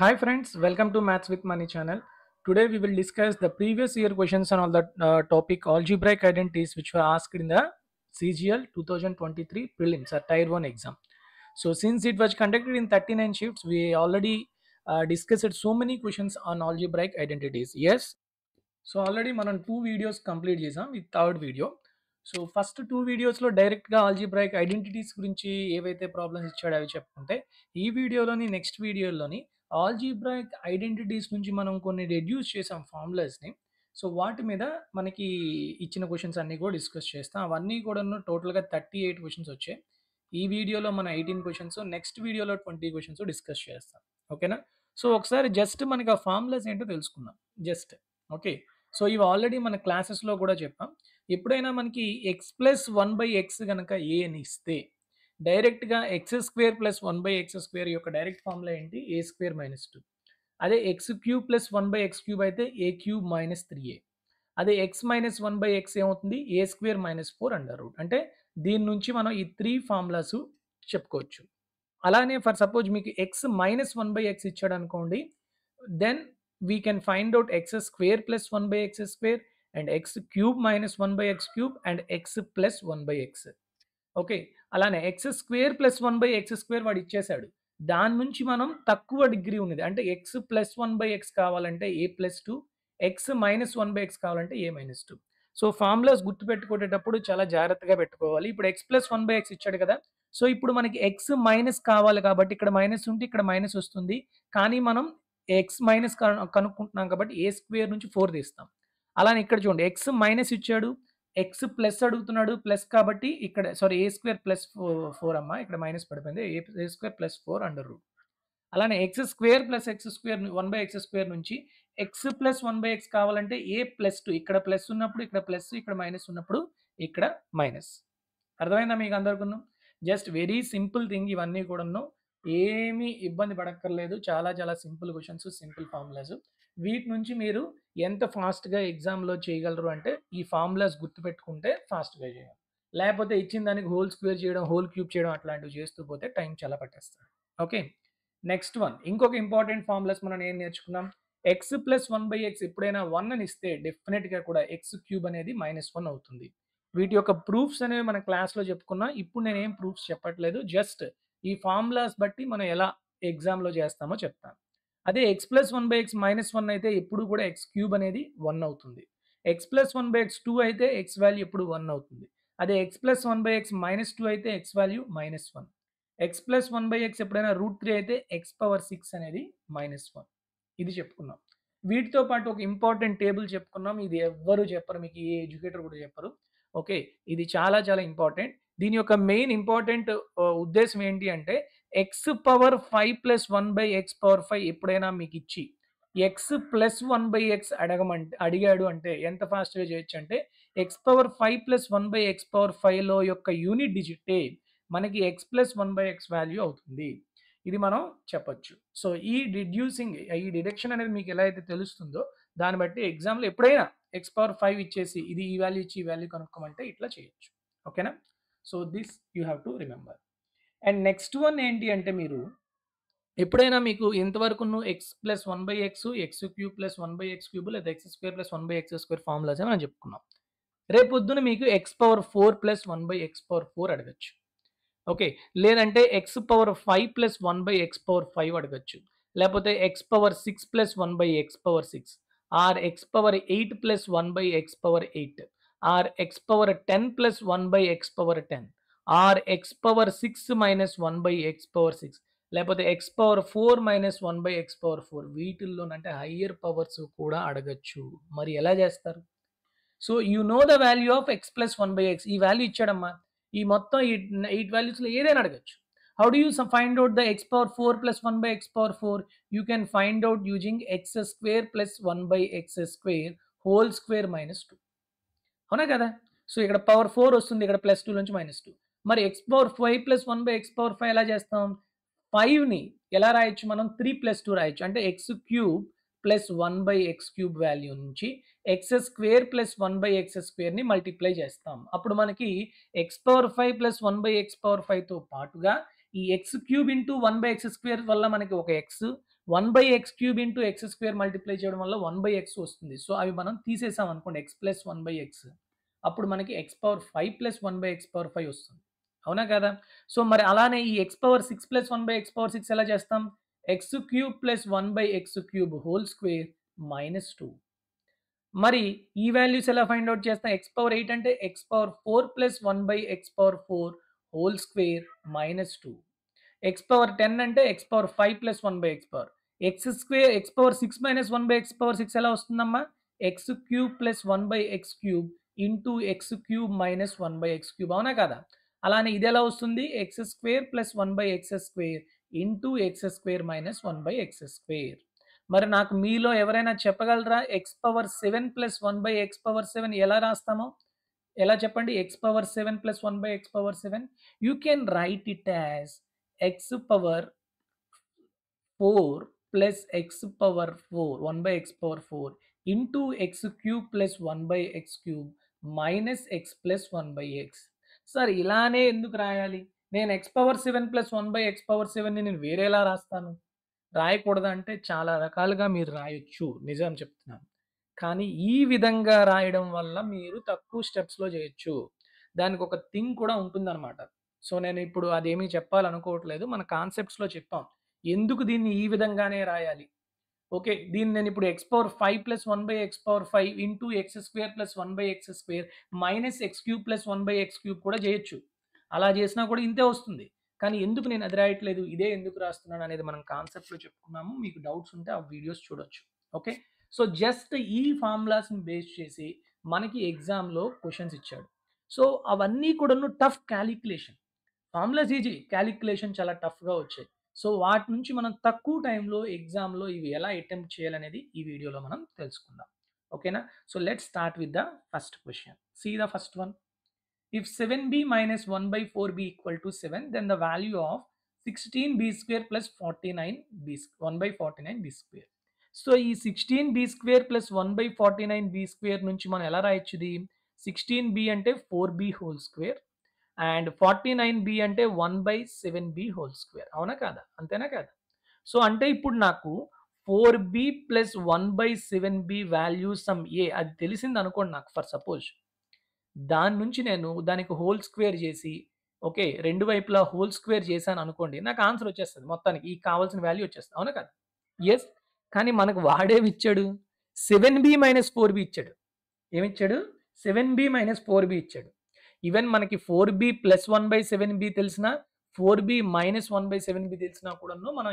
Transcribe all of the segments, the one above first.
Hi friends, welcome to Maths with Money channel. Today we will discuss the previous year questions on all the topic algebraic identities which were asked in the CGL 2023 prelims or tier 1 exam. So since it was conducted in 39 shifts, we already discussed so many questions on algebraic identities. Yes, so already మనం 2 videos complete చేసాం. ఇది third video. So first 2 వీడియోస్‌లో డైరెక్ట్‌గా algebraic identities గురించి ఏవైతే problems ఇచ్చాడో అవి చెప్పుకుంటే, ఈ వీడియోలోని నెక్స్ట్ వీడియోలోని ఆల్జీబ్రాయిక్ ఐడెంటిటీస్ నుంచి మనం కొన్ని రెడ్యూస్ చేసాం ఫార్ములాస్‌ని. సో వాటి మీద మనకి ఇచ్చిన క్వెషన్స్ అన్నీ కూడా డిస్కస్ చేస్తాం. అవన్నీ కూడాను టోటల్‌గా 38 క్వెషన్స్ వచ్చాయి. ఈ వీడియోలో మనం 18 క్వెషన్స్, నెక్స్ట్ వీడియోలో 20 క్వెషన్స్ డిస్కస్ చేస్తాం. ఓకేనా? సో ఒకసారి జస్ట్ మనకి ఆ ఫార్ములాస్ ఏంటో తెలుసుకుందాం. జస్ట్. ఓకే. సో ఇవి ఆల్రెడీ మన క్లాసెస్‌లో కూడా చెప్పాం. ఎప్పుడైనా మనకి x+1/x గనక a అని ఇస్తే డైరెక్ట్‌గా x² + 1/x² యొక్క డైరెక్ట్ ఫార్ములా ఏంటి? a² - 2. అదే x³ + 1/x³ అయితే a³ - 3a. అదే x - 1/x ఏమవుతుంది? a² - 4 అంటే దీని నుంచి మనం ఈ 3 ఫార్ములాస్ చెప్పుకోవచ్చు. అలానే ఫర్ సపోజ్ మీకు x - 1/x ఇచ్చాడనుకోండి, then we can find out x² + 1/x² and x³ - 1/x³ and x + 1/x. Okay. అలానే x² + 1/x² వాడు ఇచ్చేసాడు. దాని నుంచి మనం తక్కువ డిగ్రీ ఉన్నది అంటే x + 1/x కావాలంటే a+2, x - 1/x కావాలంటే a-2. సో ఫార్ములాస్ గుర్తుపెట్టుకునేటప్పుడు చాలా జాగ్రత్తగా పెట్టుకోవాలి. ఇప్పుడు x + 1/x ఇచ్చాడు కదా! సో ఇప్పుడు మనకి x మైనస్ కావాలి కాబట్టి ఇక్కడ మైనస్ ఉంటే ఇక్కడ మైనస్ వస్తుంది. కానీ మనం ఎక్స్ మైనస్ కనుక్కుంటున్నాం కాబట్టి a² నుంచి 4 తీస్తాం. అలానే ఇక్కడ చూడండి x మైనస్ ఇచ్చాడు. x ప్లస్ అడుగుతున్నాడు. ప్లస్ కాబట్టి ఇక్కడ సారీ a² + 4 అమ్మా. ఇక్కడ మైనస్ పడిపోయింది. a² + 4 అలానే x² + x² 1/x² నుంచి x + 1/x కావాలంటే a+2 ఇక్కడ ప్లస్ ఉన్నప్పుడు ఇక్కడ ప్లస్, ఇక్కడ మైనస్ ఉన్నప్పుడు ఇక్కడ మైనస్. అర్థమైందా మీకు అందరికును? జస్ట్ వెరీ సింపుల్ థింగ్ ఇవన్నీ కూడాను. ఏమీ ఇబ్బంది పడక్కర్లేదు. చాలా చాలా సింపుల్ క్వెషన్స్, సింపుల్ ఫార్ములాస్. వీటి నుంచి మీరు ఎంత ఫాస్ట్‌గా ఎగ్జామ్‌లో చేయగలరు అంటే ఈ ఫార్ములాస్ గుర్తుపెట్టుకుంటే ఫాస్ట్‌గా చేయాలి. లేకపోతే ఇచ్చిన దానికి హోల్ స్క్వేర్ చేయడం, హోల్ క్యూబ్ చేయడం అట్లాంటివి చేస్తూ పోతే టైం చాలా పట్టేస్తది. ఓకే. నెక్స్ట్ వన్ ఇంకొక ఇంపార్టెంట్ ఫార్ములాస్ మనం ఏం నేర్చుకున్నాం? x + 1/x ఎప్పుడైనా 1 అని ఇస్తే డెఫినిట్‌గా కూడా x³ అనేది -1 అవుతుంది. వీటి యొక్క ప్రూఫ్స్ అనేవి మన క్లాస్‌లో చెప్పుకున్నాం. ఇప్పుడు నేనేం ప్రూఫ్స్ చెప్పట్లేదు. జస్ట్ ఈ ఫార్ములాస్ బట్టి మనం ఎలా ఎగ్జామ్‌లో చేస్తామో చెప్తాను. అదే x + 1/x -1 అయితే ఎప్పుడు కూడా x³ అనేది 1 అవుతుంది. x + 1/x2 అయితే x వాల్యూ ఎప్పుడు 1 అవుతుంది. అదే x + 1/x -2 అయితే x వాల్యూ -1. x + 1/x ఎప్పుడైనా √3 అయితే x⁻6 అనేది -1. ఇది చెప్పుకున్నాం. వీటితో పాటు ఒక ఇంపార్టెంట్ టేబుల్ చెప్పుకున్నాం. ఇది ఎవ్వరు చెప్పరు. మీకు ఏ ఎడ్యుకేటర్ కూడా చెప్పరు. ఓకే. ఇది చాలా చాలా ఇంపార్టెంట్. దీని యొక్క మెయిన్ ఇంపార్టెంట్ ఉద్దేశ్యం ఏంటి అంటే x⁻5 + 1/x⁻5 ఎప్పుడైనా మీకిచ్చి x + 1/x అడిగాడు అంటే ఎంత ఫాస్ట్‌గా చేయొచ్చంటే x⁻5 + 1/x⁻5లో యొక్క యూనిట్ డిజిటే మనకి x + 1/x వాల్యూ అవుతుంది. ఇది మనం చెప్పొచ్చు. సో ఈ డిడక్షన్ అనేది మీకు ఎలా అయితే తెలుస్తుందో దాన్ని బట్టి ఎగ్జామ్‌లో ఎప్పుడైనా x⁻5 ఇచ్చేసి ఇది ఈ వాల్యూ ఇచ్చి ఈ వాల్యూ కనుక్కోమంటే ఇట్లా చేయొచ్చు. ఓకేనా? So this you have to remember. And next one ఏంటి అంటే మీరు ఎప్పుడైనా మీకు ఇంతవరకును x + 1/x, x³ + 1/x³ లేదా x² + 1/x² ఫార్ములాస్ అని మనం చెప్పుకున్నాం. రేపొద్దున మీకు x⁻4 + 1/x⁻4 అడగొచ్చు. ఓకే. లేదంటే x⁻5 + 1/x⁻5 అడగొచ్చు. లేపోతే x⁻6 + 1/x⁻6 are x⁻8 + 1/x⁻8 are x⁻10 + 1/x⁻10 are x⁻6 - 1/x⁻6 లేపోతే x⁻4 - 1/x⁻4 వీటిల్లోనంటే హయ్యర్ పవర్స్ కూడా అడగొచ్చు. మరి ఎలా చేస్తారు? So you know the value of x + 1/x ఈ వాల్యూ ఇచ్చాడమ్మా. ఈ మొత్తం ఈ 8 వాల్యూస్‌లో ఏదైనా అడగొచ్చు. How do you find out the x⁻4 + 1/x⁻4? You can find out using x² + 1/x² whole square -2. అవునా కదా? సో ఇక్కడ పవర్ 4 వస్తుంది. ఇక్కడ +2 నుంచి -2. మరి x⁻5 + 1/x⁻5 ఎలా చేస్తాం? 5ని ఎలా రాయొచ్చు మనం? 3 + 2 రాయొచ్చు. అంటే x³ + 1/x³ వాల్యూ నుంచి x² + 1/x²ని మల్టిప్లై చేస్తాం. అప్పుడు మనకి x⁻5 + 1/x⁻5తో పాటుగా ఈ x³ × 1/x² వల్ల మనకి ఒక x, 1/x³ into x square multiply చేయడం వల్ల 1/x వస్తుంది. సో అవి మనం తీసేసాం అనుకోండి, x ప్లస్ 1/x. అప్పుడు మనకి x⁵ ప్లస్ 1/x⁵ వస్తుంది. అవునా కదా? సో మరి అలానే ఈ x⁴ ప్లస్ 1/x⁴ ఎలా చేస్తాం? x³ plus 1/x³ whole square minus 2. మరి ఈ వాల్యూస్ ఎలా ఫైండ్ అవుట్ చేస్తాం? x⁴ అంటే x⁴ plus 1/x⁴ whole square minus 2. x⁻10 అంటే x⁵ plus 1/x. x⁴ minus 1/x⁴ ఎలా వస్తుందమ్మా? x³ plus 1/x³ into x³ minus 1/x³ అవునా కదా? అలానే ఇది ఎలా వస్తుంది? x² plus 1/x² into x² minus 1/x². మరి నాకు మీలో ఎవరైనా చెప్పగలరా x⁻7 ప్లస్ 1/x⁻7 ఎలా రాస్తామో? ఎలా చెప్పండి? x⁻7 plus 1/x⁻7 you can write it as x⁻4 plus x⁻4 1/x⁴ into x³ plus 1/x³ minus x plus 1/x. Sir ఇలానే ఎందుకు రాయాలి? నేను x⁻7 ప్లస్ 1/x⁻7ని నేను వేరేలా రాస్తాను. రాయకూడదా అంటే చాలా రకాలుగా మీరు రాయొచ్చు, నిజం చెప్తున్నాను. కానీ ఈ విధంగా రాయడం వల్ల మీరు తక్కువ స్టెప్స్‌లో చేయొచ్చు. దానికి ఒక థింగ్ కూడా ఉంటుందన్నమాట. సో నేను ఇప్పుడు అదేమీ చెప్పాలనుకోవట్లేదు. మన కాన్సెప్ట్స్‌లో చెప్పాం. ఎందుకు దీన్ని ఈ విధంగానే రాయాలి? ఓకే. దీన్ని నేను ఇప్పుడు x⁵ plus 1/x⁵ into x² plus 1/x² minus x³ plus 1/x³ కూడా చేయొచ్చు. అలా చేసినా కూడా ఇంతే వస్తుంది. కానీ ఎందుకు నేను అది రాయట్లేదు, ఇదే ఎందుకు రాస్తున్నాను అనేది మనం కాన్సెప్ట్‌లో చెప్పుకున్నాము. మీకు డౌట్స్ ఉంటే ఆ వీడియోస్ చూడొచ్చు. ఓకే. సో జస్ట్ ఈ ఫార్ములాస్‌ని బేస్ చేసి మనకి ఎగ్జామ్‌లో క్వెషన్స్ ఇచ్చాడు. సో అవన్నీ కూడాను tough calculation. Formulas easy, calculation చాలా టఫ్‌గా వచ్చాయి. సో వాటి నుంచి మనం తక్కువ టైంలో ఎగ్జామ్‌లో ఇవి ఎలా అటెంప్ట్ చేయాలనేది ఈ వీడియోలో మనం తెలుసుకుందాం. ఓకేనా? So let's start with the first question. See the first one. If 7b minus 1/4b equal to 7, then the value of 16b square plus 49b 1/49b square. So ఈ 16b square plus 1/49b square నుంచి మనం ఎలా రాయొచ్చు ఇది? 16b అంటే 4b whole square and 49b అంటే 1/7b whole square. అవునా కాదా? అంతేనా కాదా? సో అంటే ఇప్పుడు నాకు 4b plus 1/7b value some ఏ అది తెలిసింది అనుకోండి నాకు, ఫర్ సపోజ్. దాని నుంచి నేను దానికి హోల్ స్క్వేర్ చేసి, ఓకే, రెండు వైపులా హోల్ స్క్వేర్ చేశాను అనుకోండి, నాకు ఆన్సర్ వచ్చేస్తుంది. మొత్తానికి ఈ కావాల్సిన వాల్యూ వచ్చేస్తుంది. అవునా కదా? ఎస్. కానీ మనకు వాడేమిచ్చాడు? 7b మైనస్ 4b ఇచ్చాడు. ఏమిచ్చాడు? 7b మైనస్ 4b ఇచ్చాడు. ఈవెన్ మనకి 4b ప్లస్ 1/7b తెలిసినా, 4b మైనస్ 1/7b తెలిసినా కూడాను మనం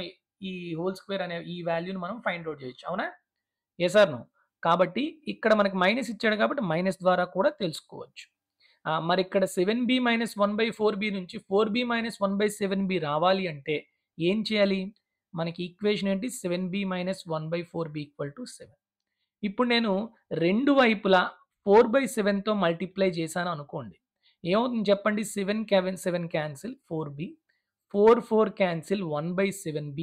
ఈ హోల్ స్క్వేర్ అనే ఈ వాల్యూని మనం ఫైండ్ అవుట్ చేయొచ్చు. అవునా? Yes or no? కాబట్టి ఇక్కడ మనకి మైనస్ ఇచ్చాడు కాబట్టి మైనస్ ద్వారా కూడా తెలుసుకోవచ్చు. మరి ఇక్కడ 7b మైనస్ 1/4b నుంచి 4b మైనస్ 1/7b రావాలి అంటే ఏం చేయాలి? మనకి ఈక్వేషన్ ఏంటి? 7b minus 1/4b equal to 7. ఇప్పుడు నేను రెండు వైపులా 4/7తో మల్టిప్లై చేశాను అనుకోండి. ఏమవుతుంది చెప్పండి? 7 cancel 4b, 4 cancel 1/7b,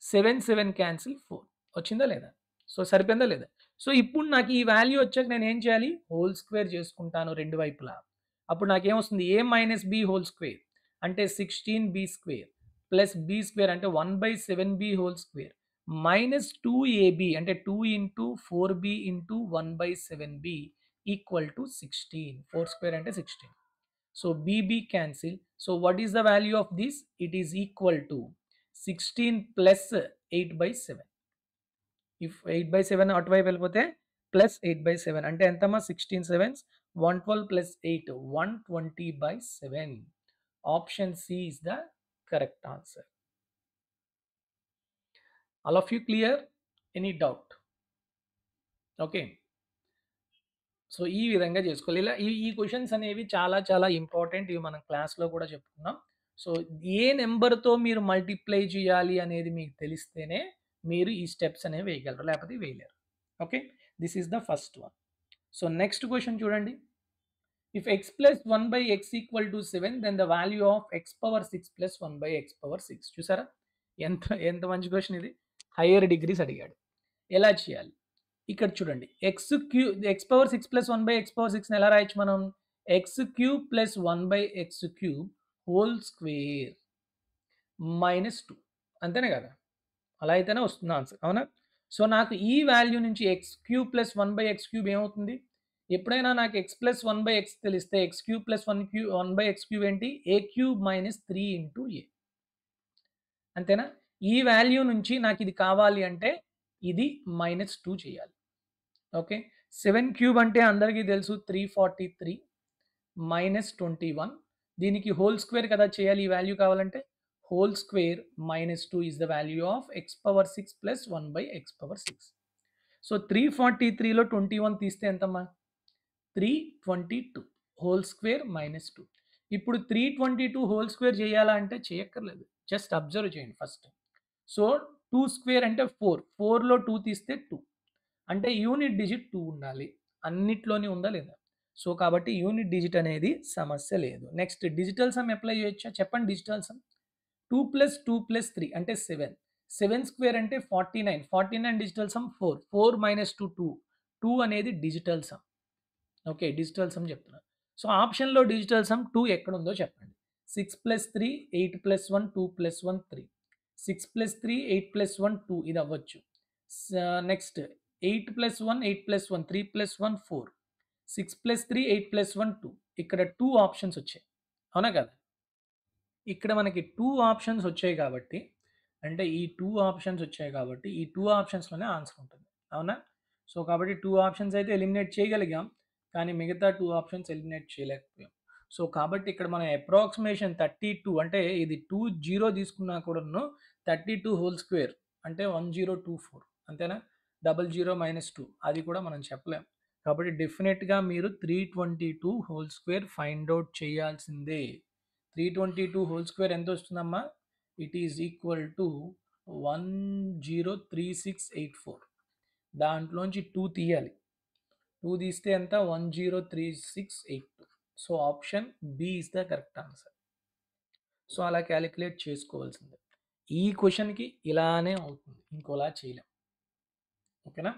7 cancel 4. వచ్చిందా లేదా? సో సరిపోయిందా లేదా? సో ఇప్పుడు నాకు ఈ వాల్యూ వచ్చాక నేను ఏం చేయాలి? హోల్ స్క్వేర్ చేసుకుంటాను రెండు వైపులా. అప్పుడు నాకేమొస్తుంది? a minus b whole square అంటే 16b square plus b square అంటే 1/7b whole square minus 2ab అంటే 2 into 4b into 1/7b equal to 16. 4 square అంటే 16. So bb cancel. So what is the value of this? It is equal to 16 plus 8/7. If 8/7 అటువైపు వెళ్ళిపోతే plus 8/7 అంటే ఎంతమ్మా? 16 7s 112 plus 8 120/7. Option C is the correct answer. All of you clear? Any doubt? Okay. So ఈ విధంగా చేసుకోవాలి. ఇలా ఈ questions అనేవి చాలా చాలా ఇంపార్టెంట్. ఇవి మనం క్లాస్‌లో కూడా చెప్పుకున్నాం. సో ఏ నెంబర్‌తో మీరు మల్టిప్లై చేయాలి అనేది మీకు తెలిస్తేనే మీరు ఈ స్టెప్స్ అనేవి వేయగలరు. లేకపోతే వేయలేరు. Okay. This is the first one. So next question చూడండి. If x plus 1/x equal to 7, then the value of x⁻6 plus 1/x⁻6. చూసారా? ఎంత ఎంత మంచి క్వెషన్ ఇది. హైయర్ డిగ్రీస్ అడిగాడు. ఎలా చేయాలి? ఇక్కడ చూడండి. x⁻6 ప్లస్ 1/x⁻6ని ఎలా రాయొచ్చు మనం? x³ plus 1/x³ whole square minus 2. అంతేనే కదా? అలా అయితేనే వస్తుంది ఆన్సర్, అవునా? సో నాకు ఈ వాల్యూ నుంచి X cube plus 1/x cube ఏమవుతుంది? ఎప్పుడైనా నాకు ఎక్స్ ప్లస్ 1/x తెలిస్తే X cube plus 1/x cube ఏంటి? ఏ క్యూబ్ మైనస్ 3 ఇంటూ ఏ. అంతేనా? ఈ వాల్యూ నుంచి నాకు ఇది కావాలి అంటే ఇది -2 చేయాలి. ఓకే, 7 క్యూబ్ అంటే అందరికీ తెలుసు 343 -21. దీనికి హోల్ స్క్వేర్ కదా చేయాలి ఈ వాల్యూ కావాలంటే. Whole square -2 is the value of x power 6 plus 1/x power 6. So 343లో 21 తీస్తే ఎంతమ్మా? 322 హోల్ స్క్వేర్ -2. ఇప్పుడు 322 హోల్ స్క్వేర్ చేయాలా అంటే చేయక్కర్లేదు, జస్ట్ అబ్జర్వ్ చేయండి ఫస్ట్. సో 2 స్క్వేర్ అంటే 4, 4లో 2 తీస్తే 2, అంటే యూనిట్ డిజిట్ 2 ఉండాలి. అన్నిట్లోని ఉందా లేదా? సో కాబట్టి యూనిట్ డిజిట్ అనేది సమస్య లేదు. నెక్స్ట్ డిజిటల్ సమ్ అప్లై చేయొచ్చా చెప్పండి. డిజిటల్ సమ్ 2 + 2 + 3 అంటే 7, 7 స్క్వేర్ అంటే 49, 49 డిజిటల్ సమ్ 4, 4 - 2 2, 2 అనేది digital sum. Okay, digital sum చెప్తున్నా. సో ఆప్షన్లో డిజిటల్ సమ్ 2 ఎక్కడ ఉందో చెప్పండి. 6 + 3 8 + 1 2 + 1 3, 6 + 3 8 + 1 2 ఇది అవ్వచ్చు. నెక్స్ట్ 8 + 1 8 + 1 3 + 1 4, 6 + 3 8 + 1 2. ఇక్కడ 2 ఆప్షన్స్ వచ్చాయి, అవునా కదా? ఇక్కడ మనకి 2 ఆప్షన్స్ వచ్చాయి కాబట్టి, అంటే ఈ 2 ఆప్షన్స్ వచ్చాయి కాబట్టి ఈ 2 ఆప్షన్స్‌లోనే ఆన్సర్ ఉంటుంది, అవునా? సో కాబట్టి 2 ఆప్షన్స్ అయితే ఎలిమినేట్ చేయగలిగాం, కానీ మిగతా 2 ఆప్షన్స్ ఎలిమినేట్ చేయలేకపోయాం. సో కాబట్టి ఇక్కడ మనం అప్రాక్సిమేషన్ 32 అంటే ఇది 2 0 తీసుకున్నా కూడాను 32 హోల్ స్క్వేర్ అంటే 1024, అంతేనా? 00 - 2 అది కూడా మనం చెప్పలేం. కాబట్టి డెఫినెట్‌గా మీరు 322 హోల్ స్క్వేర్ ఫైండ్ ఔట్ చేయాల్సిందే. 322 హోల్ స్క్వేర్ ఎంత వస్తుందమ్మా? It is equal to 103684. దాంట్లోంచి 2 తీయాలి, 2 తీస్తే ఎంత? 103682. So option B is the correct answer. So అలా క్యాలిక్యులేట్ చేసుకోవాల్సిందే. ఈ క్వశ్చన్కి ఇలానే అవుతుంది, ఇంకోలా చేయలేం. ఓకేనా?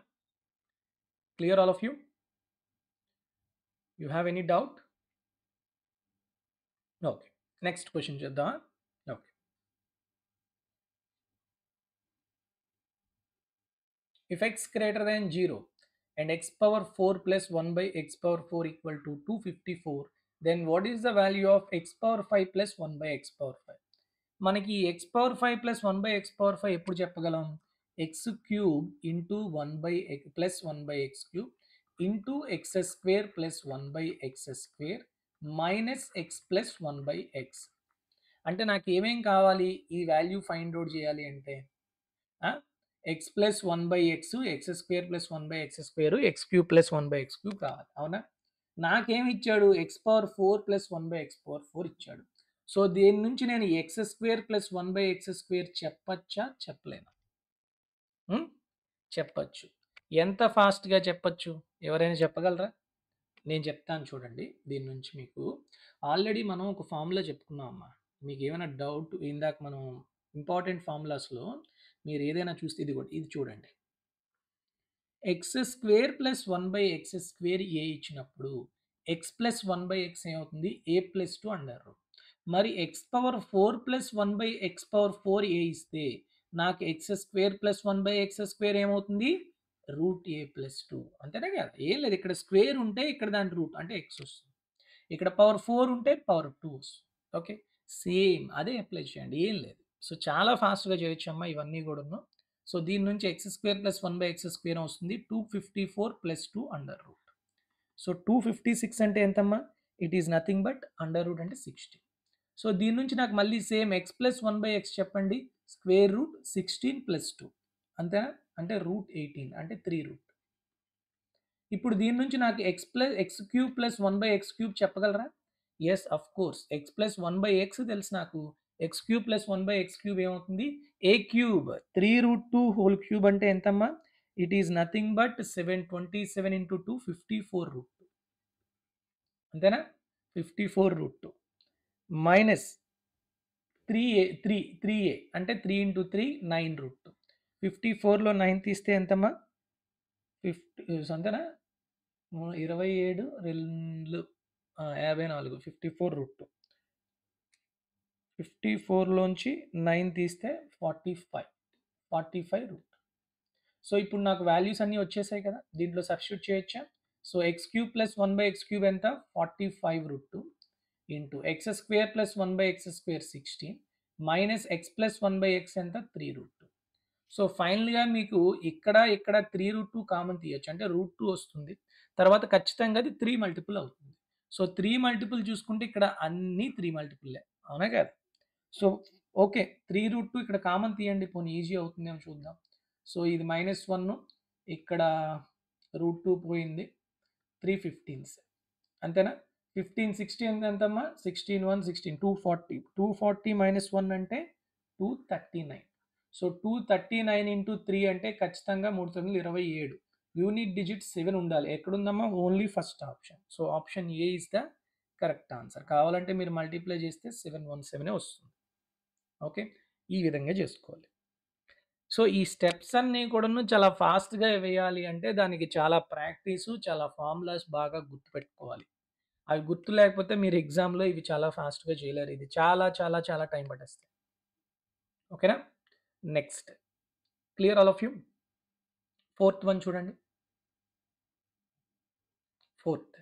Clear all of you? You have any doubt? Okay, next question చేద్దామా? Okay, if x greater than 0 and x power 4 plus 1/x power 4 equal to 254, then what is the value of x power 5 plus 1/x power 5? మనకి x power 5 plus 1/x power 5 ఎప్పుడు చెప్పగలం? x cube into 1/x plus 1/x cube into x square plus 1/x square minus x plus 1/x. అంటే నాకు ఏమేం కావాలి ఈ value find out చేయాలి అంటే X plus 1/x, X square plus 1/x square, X cube plus 1/x cube కావాలి, అవునా? నాకేమి ఇచ్చాడు? X power 4 plus 1/x power 4 ఇచ్చాడు. సో దీని నుంచి నేను x square plus 1/x square చెప్పచ్చా చెప్పలేనా? చెప్పచ్చు. ఎంత ఫాస్ట్గా చెప్పచ్చు? ఎవరైనా చెప్పగలరా? నేను చెప్తాను చూడండి. దీని నుంచి మీకు ఆల్రెడీ మనం ఒక ఫార్ములా చెప్పుకున్నాం అమ్మా. మీకు ఏమైనా డౌట్ ఇందాక మనం ఇంపార్టెంట్ ఫార్ములాస్లో మీరు ఏదైనా చూస్తే ఇది చూడండి. X square plus 1/x square ఏ ఇచ్చినప్పుడు ఎక్స్ ప్లస్ 1/x ఏమవుతుంది? ఏ ప్లస్ 2 అంటారు. మరి X power 4 plus 1/x power 4 ఏ ఇస్తే నాకు X square plus 1/x square ఏమవుతుంది? రూట్ ఏ ప్లస్ 2, అంతేనే కదా? ఏం లేదు, ఇక్కడ స్క్వేర్ ఉంటే ఇక్కడ దాని రూట్ అంటే ఎక్స్ వస్తుంది, ఇక్కడ పవర్ 4 ఉంటే పవర్ 2 వస్తుంది. ఓకే, సేమ్ అదే అప్లై చేయండి, ఏం లేదు. సో చాలా ఫాస్ట్గా చేయొచ్చు అమ్మా ఇవన్నీ కూడాను. సో దీని నుంచి X square plus 1/x square వస్తుంది 254 ప్లస్ 2 అండర్ రూట్. సో 256 అంటే ఎంతమ్మా? It is nothing but under root అంటే 16. సో దీని నుంచి నాకు మళ్ళీ సేమ్ ఎక్స్ ప్లస్ 1/x చెప్పండి, స్క్వేర్ రూట్ 16 ప్లస్ 2, అంతేనా? అంటే రూట్ 18 అంటే 3 రూట్. ఇప్పుడు దీని నుంచి నాకు x cube plus 1/x cube చెప్పగలరా? Yes, of course, x plus 1/x తెలుసు నాకు, x cube plus 1/x cube ఏమవుతుంది? ఏ క్యూబ్ 3√2 హోల్ క్యూబ్ అంటే ఎంతమ్మా? It is nothing but 727 into 2 54√2, అంతేనా? 54√2 మైనస్ 3a అంటే 3 ఇంటూ 3 9√2. 54లో 9 తీస్తే ఎంతమ్మా? 50, అంతేనా? 27 2 54, 54√2. 54లోంచి 9 తీస్తే 45, 45 రూట్. సో ఇప్పుడు నాకు వాల్యూస్ అన్నీ వచ్చేసాయి కదా, దీంట్లో సబ్స్టిట్యూట్ చేయొచ్చా? So x cube plus 1/x cube ఎంత? 45 root 2 into x square plus 1/x square 16 minus x plus 1/x ఎంత? 3 రూట్ 2. సో ఫైనల్గా మీకు ఇక్కడ 3 రూట్ 2 కామన్ తీయచ్చు, అంటే రూట్ 2 వస్తుంది. తర్వాత ఖచ్చితంగా అది 3 మల్టిపుల్ అవుతుంది. సో 3 మల్టిపుల్ చూసుకుంటే ఇక్కడ అన్ని 3 మల్టిపుల్లే, అవునా కదా? సో ఓకే, 3 రూట్ 2 ఇక్కడ కామన్ తీయండి, పోనీ ఈజీ అవుతుందేమో చూద్దాం. సో ఇది -1, ఇక్కడ రూట్ 2 పోయింది, 3/15 అంతేనా? 15 16 ఎంతమ్మా? 16 1 16 240. 240 -1 అంటే 239. సో 239 ఇంటూ 3 అంటే ఖచ్చితంగా 3/9 27. యూనిట్ డిజిట్ 7 ఉండాలి. ఎక్కడుందమ్మా? Only first option. So option A is the correct answer. కావాలంటే మీరు మల్టిప్లై చేస్తే 717 వస్తుంది. ఓకే, ఈ విధంగా చేసుకోవాలి. సో ఈ స్టెప్స్ అన్నీ కూడాను చాలా ఫాస్ట్గా వేయాలి అంటే దానికి చాలా ప్రాక్టీసు, చాలా ఫార్ములాస్ బాగా గుర్తుపెట్టుకోవాలి. అవి గుర్తు లేకపోతే మీరు ఎగ్జామ్లో ఇవి చాలా ఫాస్ట్గా చేయలేరు. ఇది చాలా చాలా చాలా టైం పట్టేస్తాయి. ఓకేనా? Next, clear all of you? Fourth one చూడండి. Fourth,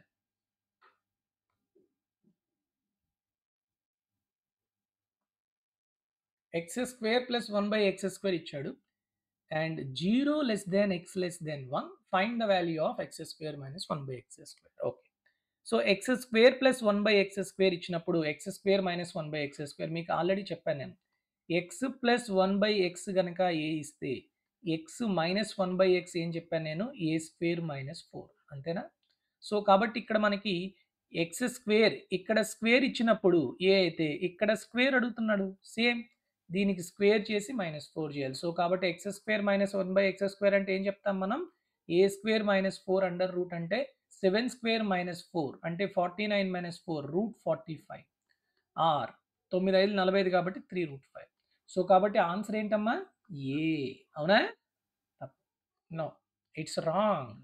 x square plus 1/x square ఇచ్చాడు and 0 less than x less than 1 find the value of x square minus 1/x square. Okay, so x square plus 1/x square ఇచ్చినప్పుడు x square minus 1/x square మీకు already చెప్పాను నేను. X plus 1/x కనుక ఏ ఇస్తే X minus 1/x ఏం చెప్పాను నేను? ఏ square minus 4, అంతేనా? సో కాబట్టి ఇక్కడ మనకి ఎక్స్ స్క్వేర్, ఇక్కడ స్క్వేర్ ఇచ్చినప్పుడు ఏ అయితే ఇక్కడ స్క్వేర్ అడుగుతున్నాడు, సేమ్ దీనికి స్క్వేర్ చేసి -4 చేయాలి. సో కాబట్టి X square minus 1/x square అంటే ఏం చెప్తాం మనం? ఏ స్క్వేర్ మైనస్ 4 అండర్ రూట్ అంటే 7 స్క్వేర్ మైనస్ 4 అంటే 49 మైనస్ 4 రూట్ 45 ఆర్ 9 5 45 కాబట్టి 3 రూట్ 5. సో కాబట్టి ఆన్సర్ ఏంటమ్మా? ఏ, అవునా? No, it's wrong.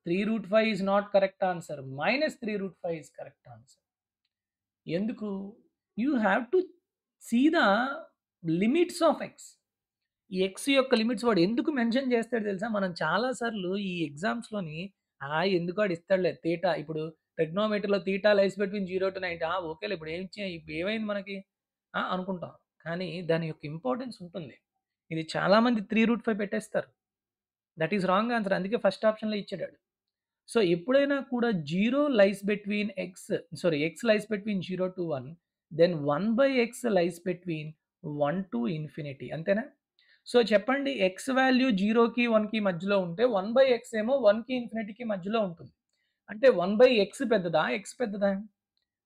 3 root 5 is not correct answer. -3 root 5 is correct answer. ఎందుకు? You have to see the limits of x. ఈ x యొక్క limits వాడు ఎందుకు మెన్షన్ చేస్తాడు తెలుసా? మనం చాలాసార్లు ఈ ఎగ్జామ్స్లోని ఎందుకు వాడు ఇస్తాడులే తీటా, ఇప్పుడు ట్రిగ్నోమెట్రీలో తీటా లైస్ బిట్వీన్ 0 to 90, ఓకేలే ఇప్పుడు ఇప్పుడు ఏమైంది మనకి అనుకుంటాం, కానీ దాని యొక్క ఇంపార్టెన్స్ ఉంటుంది. ఇది చాలామంది 3 రూట్ 5 పెట్టేస్తారు. That is wrong answer. అందుకే ఫస్ట్ ఆప్షన్లో ఇచ్చాడు. సో ఎప్పుడైనా కూడా 0 lies between x lies between 0 to 1, then 1/x lies between 1 to infinity, అంతేనా? సో చెప్పండి, ఎక్స్ వాల్యూ 0కి 1కి మధ్యలో ఉంటే 1/x ఏమో 1కి ఇన్ఫినిటీకి మధ్యలో ఉంటుంది. అంటే 1/x పెద్దదా, ఎక్స్ పెద్దదా?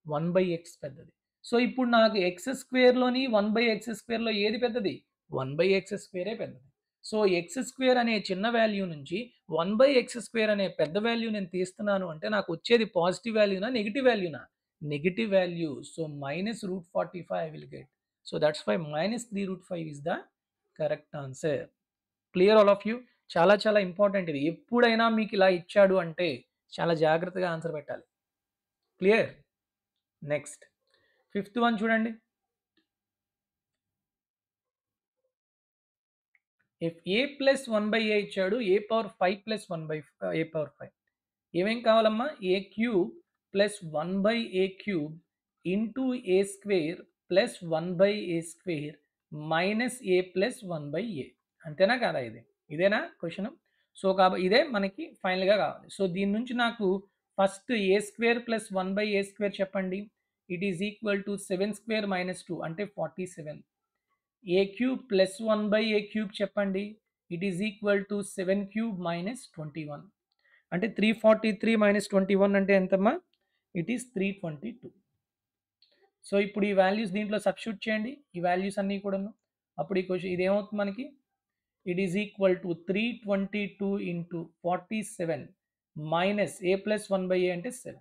1/x పెద్దది. సో ఇప్పుడు నాకు ఎక్స్ స్క్వేర్లోని 1/x స్క్వేర్లో ఏది పెద్దది? 1/x స్క్వేరే పెద్దది. సో ఎక్స్ స్క్వేర్ అనే చిన్న వాల్యూ నుంచి 1/x స్క్వేర్ అనే పెద్ద వాల్యూ నేను తీస్తున్నాను అంటే నాకు వచ్చేది పాజిటివ్ వాల్యూనా, నెగిటివ్ వాల్యూనా? Negative value. So -√45 I will get. So that's why -3 root 5 is the correct answer. Clear all of you? చాలా చాలా ఇంపార్టెంట్ ఇది. ఎప్పుడైనా మీకు ఇలా ఇచ్చాడు అంటే చాలా జాగ్రత్తగా ఆన్సర్ పెట్టాలి. క్లియర్? నెక్స్ట్, ఫిఫ్త్ వన్ చూడండి. ఇఫ్ ఏ ప్లస్ 1/a ఇచ్చాడు, ఏ పవర్ 5 ప్లస్ 1/a పవర్ 5 ఏమేం కావాలమ్మా? A cube plus 1/a cube into a square plus 1/a square minus a plus 1/a, అంతేనా కాదా? ఇదేనా క్వశ్చన్? సో కాబట్టి ఇదే మనకి ఫైనల్గా కావాలి. సో దీని నుంచి నాకు ఫస్ట్ ఏ స్క్వేర్ ప్లస్ 1/a స్క్వేర్ చెప్పండి. It is equal to 7 square minus 2 అంటే 47. ఏ క్యూబ్ ప్లస్ 1/a క్యూబ్ చెప్పండి. It is equal to 7 cube minus 21 అంటే 343 మైనస్ 21 అంటే ఎంతమ్మా? It is 322. సో ఇప్పుడు ఈ వాల్యూస్ దీంట్లో సబ్స్టిట్యూట్ చేయండి, ఈ వాల్యూస్ అన్నీ కూడాను. అప్పుడు ఈ క్వశ్చన్ ఇదేమవుతుంది మనకి? It is equal to 322 into 47 minus a plus 1/a అంటే 7.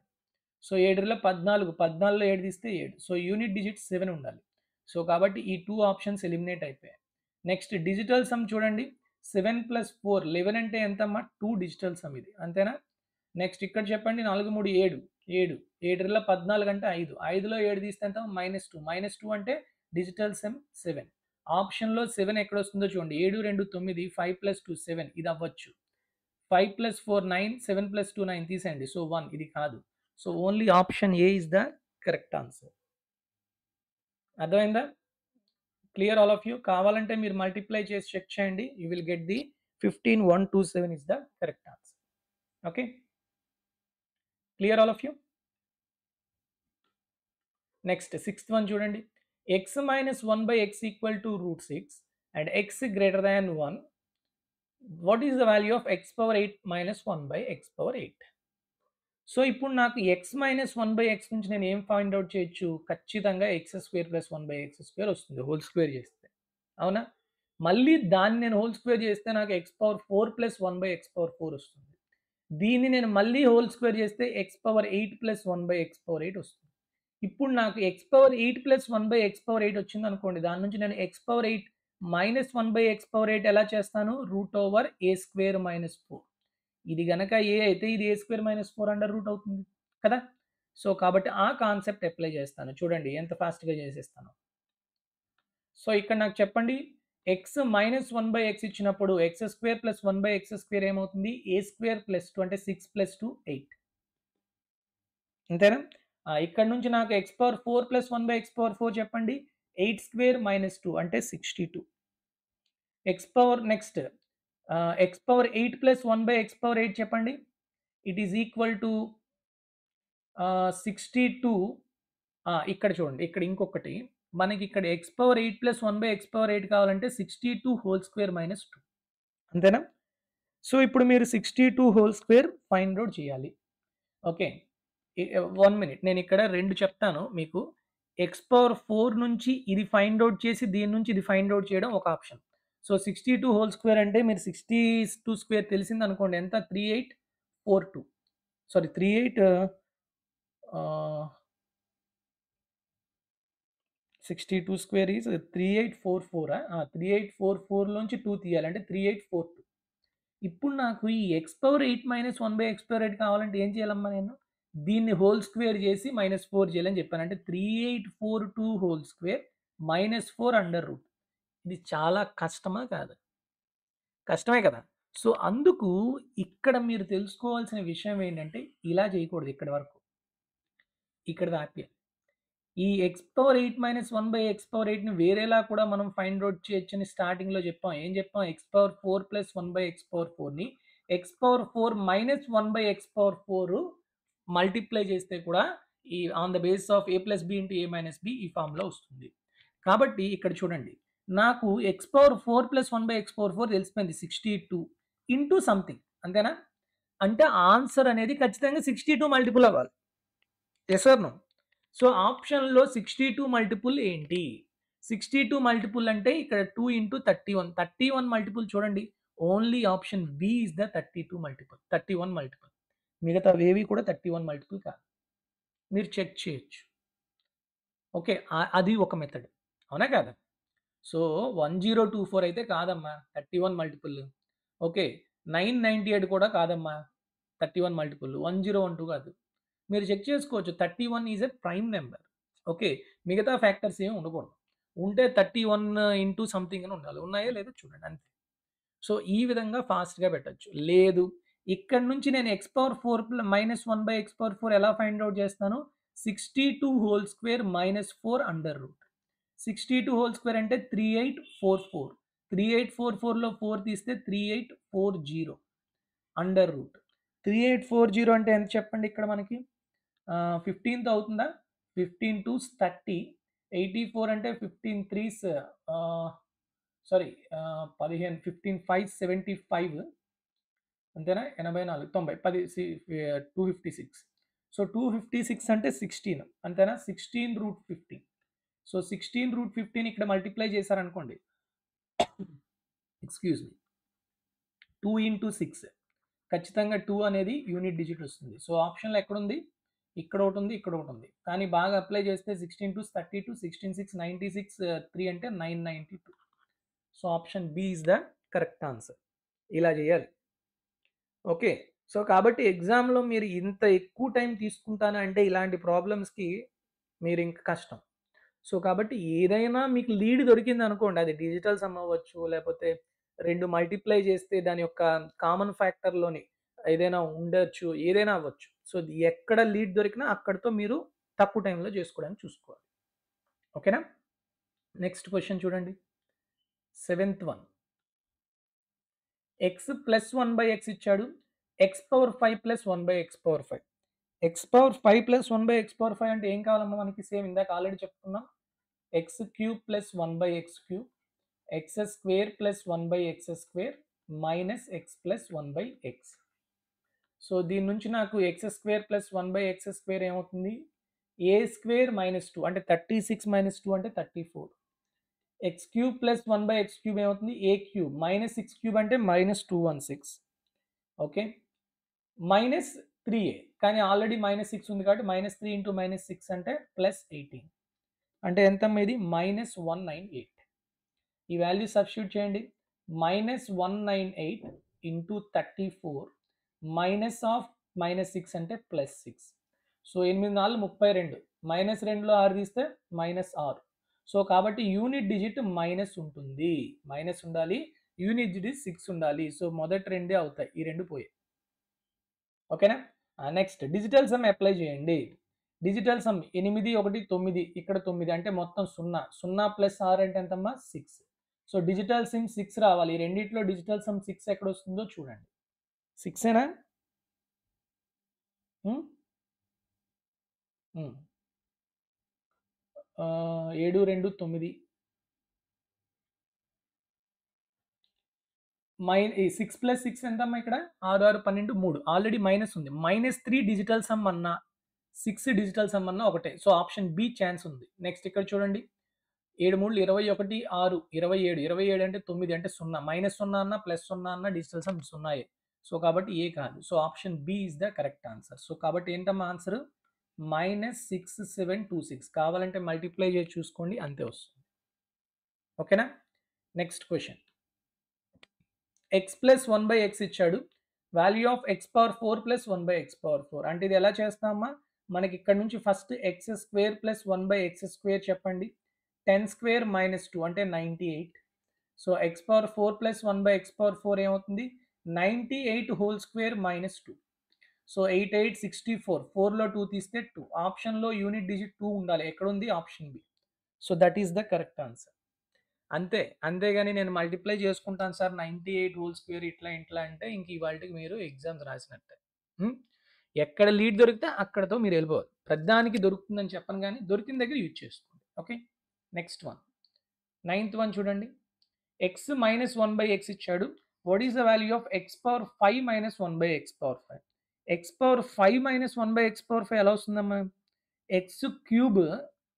సో 7లో 14, 14లో 7 తీస్తే 7. సో యూనిట్ డిజిట్ 7 ఉండాలి. సో కాబట్టి ఈ 2 ఆప్షన్స్ ఎలిమినేట్ అయిపోయాయి. నెక్స్ట్ డిజిటల్ సమ్ చూడండి. 7 + 4 11 అంటే ఎంతమ్మా? 2 డిజిటల్ సమ్ ఇది, అంతేనా? నెక్స్ట్ ఇక్కడ చెప్పండి, 4 3 7, 7లో 14 అంటే 5, 5లో 7 తీస్తే ఎంత? -2, -2 అంటే డిజిటల్ సమ్ 7. ఆప్షన్లో 7 ఎక్కడ వస్తుందో చూడండి. 7 2 9, 5 + 2 7 ఇది అవ్వచ్చు. 5 + 4 9, 7 + 2 9 తీసేయండి. సో 1 ఇది కాదు. So only option A is the correct answer. అర్థమైందా? Clear all of you? కావాలంటే మీరు మల్టిప్లై చేసి చెక్ చేయండి. You will get the 15127 is the correct answer. Okay, clear all of you? Next sixth one చూడండి. x - 1/x = √6 and x greater than 1. What is the value of x power 8 minus 1/x power 8? So ఇప్పుడు నాకు x - 1/x నుంచి నేను ఏం find out చేయొచ్చు? ఖచ్చితంగా x² + 1/x² వస్తుంది whole square చేస్తే. అవునా? మళ్ళీ దాన్ని నేను హోల్ స్క్వేర్ చేస్తే నాకు x⁴ + 1/x⁴ వస్తుంది. దీన్ని నేను మళ్ళీ హోల్ స్క్వేర్ చేస్తే x⁴8 + 1/x⁴8 వస్తుంది. ఇప్పుడు నాకు x⁴8 + 1/x⁴8 వచ్చిందనుకోండి. దాని నుంచి నేను x⁴8 - 1/x⁴8 ఎలా చేస్తాను? √a² - 4. ఇది గనక a అయితే ఇది a² - 4 అండర్ రూట్ అవుతుంది కదా! సో కాబట్టి ఆ కాన్సెప్ట్ అప్లై చేస్తాను. చూడండి ఎంత ఫాస్ట్‌గా చేసేస్తాను. సో ఇక్కడ నాకు చెప్పండి, x - 1/x ఇచ్చినప్పుడు x² + 1/x² ఏమవుతుంది? a² + 2 అంటే 6 + 2 8. అంతేనా? ఇక్కడ నుంచి నాకు x⁴ + 1/x⁴ చెప్పండి. 8² - 2 అంటే 62. నెక్స్ట్ x⁴8 + 1/x⁴8 చెప్పండి. It is equal to 62. ఇక్కడ చూడండి, ఇక్కడ ఇంకొకటి మనకి ఇక్కడ x⁴8 + 1/x⁴8 కావాలంటే 62² - 2. అంతేనా? సో ఇప్పుడు మీరు 62² ఫైండ్ అవుట్ చేయాలి. ఓకే, 1 మినిట్ నేను ఇక్కడ 2 చెప్తాను మీకు. x⁴ నుంచి ఇది ఫైండ్ అవుట్ చేసి దీని నుంచి ఇది ఫైండ్ అవుట్ చేయడం ఒక ఆప్షన్. సో 62² అంటే మీరు 62² తెలిసింది అనుకోండి. ఎంత? 3842. Sorry 62² is 3844. 3844 లోంచి 2 తీయాలి అంటే 3842. ఇప్పుడు నాకు ఈ x⁴8 - 1/x⁴8 కావాలంటే ఏం చేయాలమ్మా నేను? దీన్ని హోల్ స్క్వేర్ చేసి -4 చేయాలని చెప్పాను. అంటే 3842² - 4 అండర్ రూట్. ఇది చాలా కష్టమా కాదా? కష్టమే కదా! సో అందుకు ఇక్కడ మీరు తెలుసుకోవాల్సిన విషయం ఏంటంటే ఇలా చేయకూడదు ఇక్కడి వరకు. ఇక్కడ ఆపేయాలి. ఈ x⁴8 - 1/x⁴8ని వేరేలా కూడా మనం ఫైండ్ అవుట్ చేయొచ్చని స్టార్టింగ్‌లో చెప్పాం. ఏం చెప్పాం? x⁴ + 1/x⁴4ని x⁴ - 1/x⁴4 మల్టిప్లై చేస్తే కూడా ఈ on the basis of a + b * a - b ఈ ఫార్ములా వస్తుంది. కాబట్టి ఇక్కడ చూడండి, నాకు x⁴ + 1/x⁴4 తెలిసిపోయింది 62 ఇంటూ సంథింగ్. అంతేనా? అంటే ఆన్సర్ అనేది ఖచ్చితంగా 62 మల్టిపుల్ అవ్వాలి. Yes or no? సో ఆప్షన్‌లో 62 మల్టిపుల్ ఏంటి? 62 మల్టిపుల్ అంటే ఇక్కడ 2 × 31. 31 మల్టిపుల్ చూడండి. Only option B is the 32 multiple. 31 multiple. మిగతావేవి కూడా 31 మల్టిపుల్ కాదు. మీరు చెక్ చేయొచ్చు. ఓకే, అది ఒక మెథడ్. అవునా కాదా? సో 1024 అయితే కాదమ్మా 31 మల్టిపుల్. ఓకే, 998 కూడా కాదమ్మా 31 మల్టిపుల్. 1012 కాదు. మీరు చెక్ చేసుకోవచ్చు. 31 is a prime number. Okay, మిగతా ఫ్యాక్టర్స్ ఏమి ఉండకూడదు. ఉంటే 31 ఇంటూ సంథింగ్ అని ఉండాలి. ఉన్నాయో లేదో చూడండి అంతే. సో ఈ విధంగా ఫాస్ట్‌గా పెట్టొచ్చు. లేదు, ఇక్కడ నుంచి నేను x⁴ - 1/x⁴4 ఎలా ఫైండ్ అవుట్ చేస్తాను? 62² - 4 అండర్ రూట్. 62² అంటే 3844. 3844లో 4 తీస్తే 3840 అండర్ రూట్. 3840 అంటే ఎంత చెప్పండి ఇక్కడ మనకి? 15తో అవుతుందా? 15 2s 30. 84 అంటే 15 3s సారీ 15 15 5s 75. అంతేనా? 84 90 10 256. సో 256 అంటే 16 అంతేనా? 16√15. సో 16√15 ఇక్కడ మల్టిప్లై చేశారనుకోండి. Excuse me. 2 × 6 ఖచ్చితంగా 2 అనేది యూనిట్ డిజిట్ వస్తుంది. సో ఆప్షన్‌లో ఎక్కడుంది? ఇక్కడ ఒకటి ఉంది, ఇక్కడ ఒకటి ఉంది. కానీ బాగా అప్లై చేస్తే 16 2s 32, 16 6 96, 3 అంటే 992. So option B is the correct answer. ఇలా చేయాలి. ఓకే, సో కాబట్టి ఎగ్జామ్‌లో మీరు ఇంత ఎక్కువ టైం తీసుకుంటాను అంటే ఇలాంటి ప్రాబ్లమ్స్‌కి మీరు ఇంక కష్టం. సో కాబట్టి ఏదైనా మీకు లీడ్ దొరికింది అనుకోండి, అది డిజిటల్ సమ్ అవ్వచ్చు, లేకపోతే 2 మల్టిప్లై చేస్తే దాని యొక్క కామన్ ఫ్యాక్టర్‌లోని ఏదైనా ఉండొచ్చు, ఏదైనా అవ్వచ్చు. సో ఎక్కడ లీడ్ దొరికినా అక్కడితో మీరు తక్కువ టైంలో చేసుకోవడానికి చూసుకోవాలి. ఓకేనా? నెక్స్ట్ క్వెషన్ చూడండి. Seventh one. X plus 1/x ఇచ్చాడు. X power 5 plus 1/x power 5. X power 5 plus 1/x power 5 అంటే ఏం కావాలమ్మా మనకి? సేమ్ ఇందాక ఆల్రెడీ చెప్పుకున్నాం. X cube plus 1/x cube, X square plus 1/x square minus x plus 1/x. So దీని నుంచి నాకు X square plus 1/x square ఏమవుతుంది? ఏ స్క్వేర్ మైనస్ 2 అంటే 36 మైనస్ 2 అంటే 34. X cube plus 1/x cube ఏమవుతుంది? ఏ క్యూబ్ మైనస్ 6 క్యూబ్ అంటే minus 216. Okay, minus 3a, కానీ already minus 6 ఉంది కాబట్టి మైనస్ 3 ఇంటూ మైనస్ 6 అంటే ప్లస్ 18 అంటే ఎంత ఇది? మైనస్ 198. ఈ వాల్యూ సబ్స్టిట్యూట్ చేయండి. Minus 198 into 34 minus of minus 6 అంటే ప్లస్ 6. సో 8 4 32, మైనస్ 2లో 6 తీస్తే మైనస్ 6. సో కాబట్టి యూనిట్ డిజిట్ మైనస్ ఉంటుంది, మైనస్ ఉండాలి, యూనిట్ డిజిట్ 6 ఉండాలి. సో మొదటి రెండే అవుతాయి, ఈ రెండు పోయాయి. ఓకేనా? నెక్స్ట్ డిజిటల్ సమ్ అప్లై చేయండి. డిజిటల్ సమ్ 8 1 9, ఇక్కడ 9 అంటే మొత్తం 0. 0 ప్లస్ 6 అంటే ఎంతమ్మా? 6. సో డిజిటల్ సమ్ 6 రావాలి. ఈ రెండిట్లో డిజిటల్ సమ్ 6 ఎక్కడ వస్తుందో చూడండి. 6ఏనా? 7 2 9 6 ప్లస్ 6 ఎంతమ్మా? ఇక్కడ 6 6 12 3. ఆల్రెడీ మైనస్ ఉంది. మైనస్ 3 డిజిటల్ సమ్ అన్నా 6 డిజిటల్ సమ్ అన్నా ఒకటే. సో ఆప్షన్ బి ఛాన్స్ ఉంది. నెక్స్ట్ ఇక్కడ చూడండి. 7 3 21 6 27. 27 అంటే 9 అంటే 0. మైనస్ 0 అన్నా ప్లస్ 0 అన్నా డిజిటల్ సమ్ 0. సో కాబట్టి ఏ కాదు. So option B is the correct answer. So కాబట్టి ఏంటమ్మా ఆన్సర్? మైనస్ 6726. కావాలంటే మల్టిప్లై చేసి చూసుకోండి, అంతే వస్తుంది. ఓకేనా? Next question. X plus 1/x ఇచ్చాడు. Value of X power 4 plus 1/x power 4 అంటే ఇది ఎలా చేస్తామమ్మా? మనకి ఇక్కడ నుంచి first X square plus 1/x square చెప్పండి. 10 స్క్వేర్ మైనస్ 2 అంటే 98. So X power 4 plus 1/x power 4 ఏమవుతుంది? 98 హోల్ స్క్వేర్ మైనస్ 2. సో 8 8 64. 4లో 2 తీస్తే 2. ఆప్షన్లో యూనిట్ డిజిట్ 2 ఉండాలి. ఎక్కడ ఉంది? Option B. So that is the correct answer. అంతే, అంతేగాని నేను మల్టిప్లై చేసుకుంటాను సార్ 98 హోల్ స్క్వేర్ ఇట్లా ఇట్లా అంటే ఇంక ఇవాళకి మీరు ఎగ్జామ్స్ రాసినట్టే. ఎక్కడ లీడ్ దొరికితే అక్కడతో మీరు వెళ్ళిపోవాలి. ప్రతిదానికి దొరుకుతుందని చెప్పను, కానీ దొరికిన దగ్గర యూజ్ చేసుకోండి. Okay, next one. 9th one చూడండి. ఎక్స్ మైనస్ 1/x ఇచ్చాడు. What is the value of X power 5 minus 1/x power 5? X power 5 minus 1/x power 5 ఎలా వస్తుందమ్మా? X cube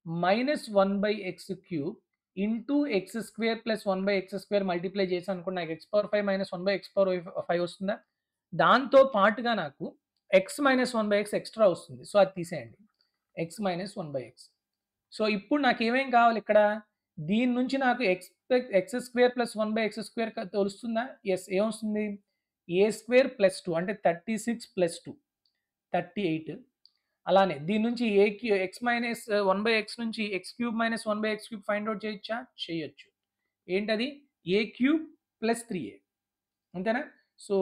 minus 1/x cube into x square plus 1/x square multiply చేసి అనుకోండి, నాకు X power 5 minus 1/x power 5 వస్తుందా? దాంతో పాటుగా నాకు X minus 1/x extra వస్తుంది. సో అది తీసేయండి, ఎక్స్ మైనస్ 1/x. సో ఇప్పుడు నాకు ఏమేం కావాలి ఇక్కడ? దీని నుంచి నాకు X square plus 1/x square తెలుస్తుందా? ఎస్. ఏమొస్తుంది? ఏ స్క్వేర్ ప్లస్ 2 అంటే 36 ప్లస్ 2 38. అలానే దీని నుంచి ఎక్స్ మైనస్ 1/x నుంచి X cube minus 1/x cube find out చేయొచ్చా? చేయొచ్చు. ఏంటది? ఏ క్యూబ్ ప్లస్ 3a, అంతేనా? సో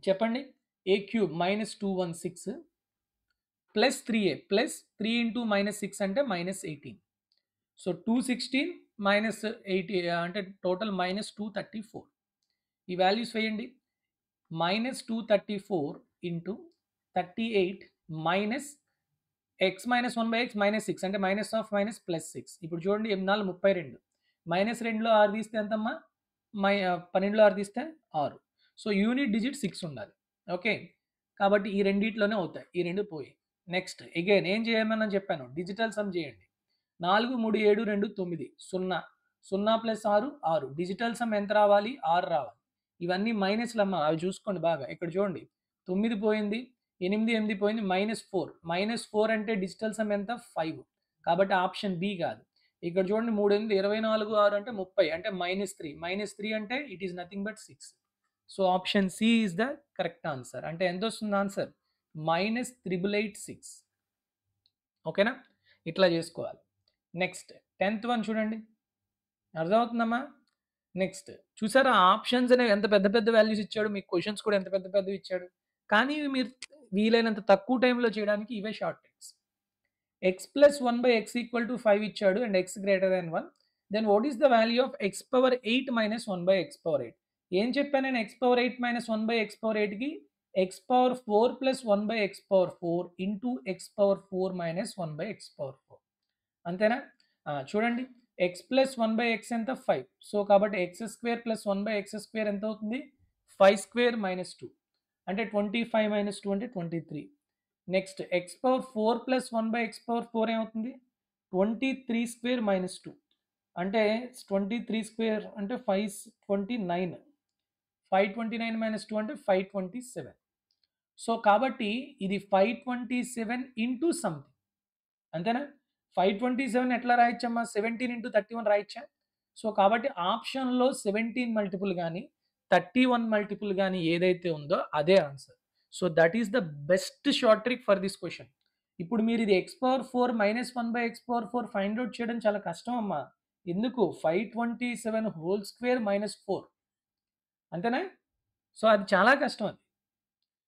చెప్పండి. A cube minus 216 plus 3a plus 3 into minus 6 అంటే మైనస్ 18. సో 216 మైనస్ 80 అంటే టోటల్ మైనస్ 234. ఈ వాల్యూస్ వేయండి. Minus 234 into 38 minus X minus 1/x minus 6 అంటే మైనస్ ఆఫ్ మైనస్ ప్లస్ 6. ఇప్పుడు చూడండి 8 4 32. మైనస్ 2లో 6 తీస్తే ఎంతమ్మా? 12లో 6 తీస్తే 6. సో యూనిట్ డిజిట్ 6 ఉండాలి. ఓకే, కాబట్టి ఈ రెండిట్లోనే అవుతాయి, ఈ రెండు పోయి. నెక్స్ట్ అగైన్ ఏం చేయమని చెప్పాను? డిజిటల్ సమ్ చేయండి. 4 3 7 2 9 0. 0 ప్లస్ 6 6. డిజిటల్ సమ్ ఎంత రావాలి? 6 రావాలి. ఇవన్నీ మైనస్లు అమ్మా, అవి చూసుకోండి బాగా. ఇక్కడ చూడండి 9 పోయింది, 8 8 పోయింది, -4. -4 అంటే డిజిటల్ సమ్ ఎంత? 5. కాబట్టి ఆప్షన్ బి కాదు. ఇక్కడ చూడండి 3 8 24 6 అంటే 30 అంటే -3. -3 అంటే it is nothing but 6. So option C is the correct answer. అంటే ఎంత వస్తుంది ఆన్సర్? -8886. ఓకేనా? ఇట్లా చేసుకోవాలి. నెక్స్ట్ 10th వన్ చూడండి. అర్థమవుతుందమ్మా? నెక్స్ట్ చూసారా ఆప్షన్స్ అనేవి ఎంత పెద్ద పెద్ద వాల్యూస్ ఇచ్చాడు. మీకు క్వెషన్స్ కూడా ఎంత పెద్ద పెద్దవి ఇచ్చాడు. కానీ ఇవి మీరు వీలైనంత తక్కువ టైంలో చేయడానికి ఇవే short tricks. x plus 1 by x equal to 5 ఇచ్చాడు and x greater than 1. Then what is the value of x power 8 minus 1 by x power 8? ఏం చెప్పాను నేను x power 8 minus 1 by x power 8కి x power 4 plus 1 by x power 4 into x power 4 minus 1 by x power 4. అంతేనా? చూడండి x plus 1 by x ఎంత 5. So కాబట్టి x square plus 1 by x square ఎంత అవుతుంది 5 square minus 2 అంటే 25 minus 2 అంటే 23. Next x power 4 plus 1 by x power 4 ఏమవుతుంది 23 square minus 2 అంటే 23 స్క్వేర్ అంటే 529 529 మైనస్ 2 అంటే 527. సో కాబట్టి ఇది 527 ఇంటూ సంథింగ్ అంతేనా 527 ఎట్లా రాయొచ్చమ్మా 17 ఇంటూ 31 రాయొచ్చా. సో కాబట్టి ఆప్షన్లో 17 మల్టిపుల్ కానీ 31 మల్టిపుల్ కానీ ఏదైతే ఉందో అదే answer. So that is the best short trick for this question. ఇప్పుడు మీరు ఇది x power 4 minus 1 by x power 4 find out చేయడం చాలా కష్టం అమ్మా. ఎందుకు 527 హోల్ స్క్వేర్ మైనస్ 4 అంతేనా. సో అది చాలా కష్టం అది.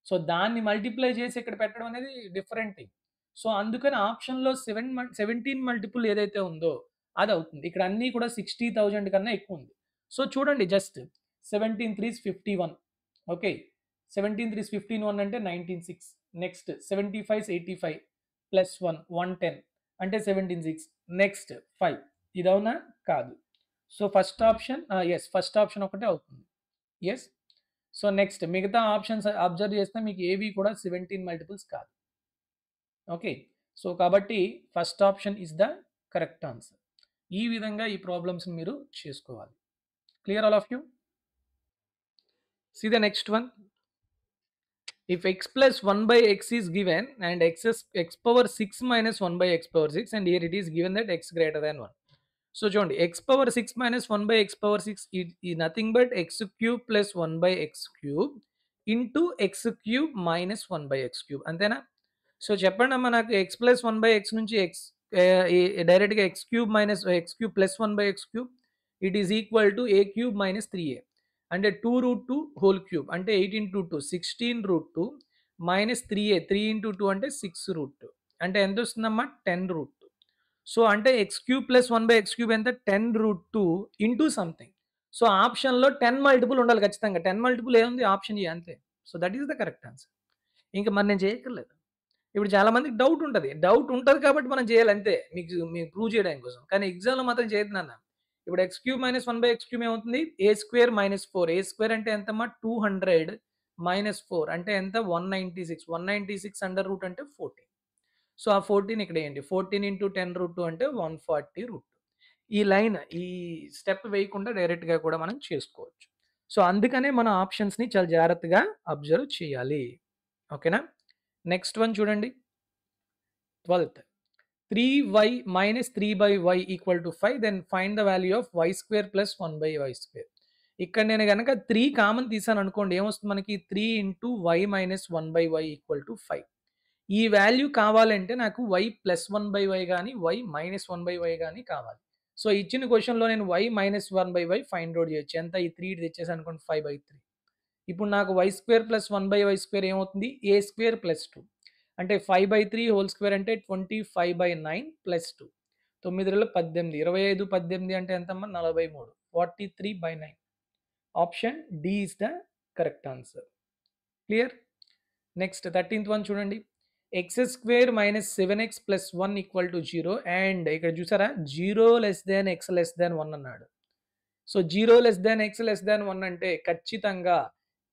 సో దాన్ని మల్టిప్లై చేసి ఇక్కడ పెట్టడం అనేది డిఫరెంట్ థింగ్. సో అందుకని ఆప్షన్లో 17 మల్టిపుల్ ఏదైతే ఉందో అది అవుతుంది. ఇక్కడ అన్నీ కూడా 60,000 కన్నా ఎక్కువ ఉంది. సో చూడండి జస్ట్ 17 3 51 ఓకే 17 3 15 అంటే 196. నెక్స్ట్ 75 85 ప్లస్ 1 110 అంటే 17 6 నెక్స్ట్ 5 ఇది అవునా కాదు. So first option yes first option ఒకటే అవుతుంది ఎస్. సో నెక్స్ట్ మిగతా ఆప్షన్స్ అబ్జర్వ్ చేస్తే మీకు ఏవి కూడా 17 మల్టిపుల్స్ కాదు ఓకే. సో కాబట్టి first option is the correct answer. ఈ విధంగా ఈ ప్రాబ్లమ్స్ మీరు చేసుకోవాలి. Clear all of you. See the next one. If x plus 1 by x is given and x power 6 minus 1 by x power 6 and here it is given that x greater than 1. So చూడండి x power 6 minus 1 by x power 6 is nothing but x cube plus 1 by x cube into x cube minus 1 by x cube అంతేనా. So చెప్పండి అమ్మా నాకు x plus 1 by x నుంచి x డైరెక్ట్గా x cube minus x cube plus 1 by x cube it is equal to a cube minus 3a అంటే 2 route 2 whole cube అంటే 8 into 2 16 route 2 minus 3a 3 into 2 అంటే 6 route 2 అంటే ఎంత వస్తుందమ్మా 10 route 2. So అంటే X cube plus 1 by x cube ఎంత 10 route 2 into something. So ఆప్షన్లో 10 multiple ఉండాలి ఖచ్చితంగా. 10 మల్టిపుల్ ఏముంది ఆప్షన్ ఏ అంతే. So that is the correct answer. ఇంకా మరి నేను చేయక్కర్లేదు. ఇప్పుడు చాలా మందికి డౌట్ ఉంటుంది కాబట్టి మనం చేయాలి అంతే మీకు ప్రూవ్ చేయడానికి కోసం. కానీ ఎగ్జామ్లో మాత్రం చేయొద్దు. ఇప్పుడు X cube minus 1 by x cube ఏమవుతుంది ఏ స్క్వేర్ మైనస్ 4 ఏ స్క్వేర్ అంటే ఎంతమ్మా 200 మైనస్ 4 అంటే ఎంత 196 అండర్ రూట్ అంటే 14. సో ఆ 14 ఇక్కడ వేయండి 14 ఇంటూ 10 రూట్ 2 అంటే 140 రూట్ 2. ఈ లైన్ ఈ స్టెప్ వేయకుండా డైరెక్ట్గా కూడా మనం చేసుకోవచ్చు. సో అందుకనే మన ఆప్షన్స్ని చాలా జాగ్రత్తగా అబ్జర్వ్ చేయాలి ఓకేనా. నెక్స్ట్ వన్ చూడండి 12th 3y minus 3 by y equal to 5 then find the value of y square plus 1 by y square. ఇక్కడ నేను కనుక 3 కామన్ తీసాను అనుకోండి ఏమొస్తుంది మనకి 3 into y minus 1 by y equal to 5. ఈ వాల్యూ కావాలంటే నాకు y ప్లస్ 1 బై y కానీ y మైనస్ 1 బై y కానీ కావాలి. సో ఇచ్చిన క్వశ్చన్లో నేను y minus 1 by y find out చేయొచ్చు. ఎంత ఈ 3 తెచ్చేసి అనుకోండి 5/3. ఇప్పుడు నాకు y square plus 1 by y square ఏమవుతుంది a స్క్వేర్ ప్లస్ 2 అంటే 5/3 హోల్ స్క్వేర్ అంటే 25/9 ప్లస్ 2 9 18 25 18 అంటే ఎంతమ్మా 43 43/9. Option D is the correct answer. Clear. Next 13th one చూడండి x square minus 7x plus 1 equal to 0 and ఇక్కడ చూసారా 0 less than x less than 1 అన్నాడు. So 0 less than x less than 1 అంటే ఖచ్చితంగా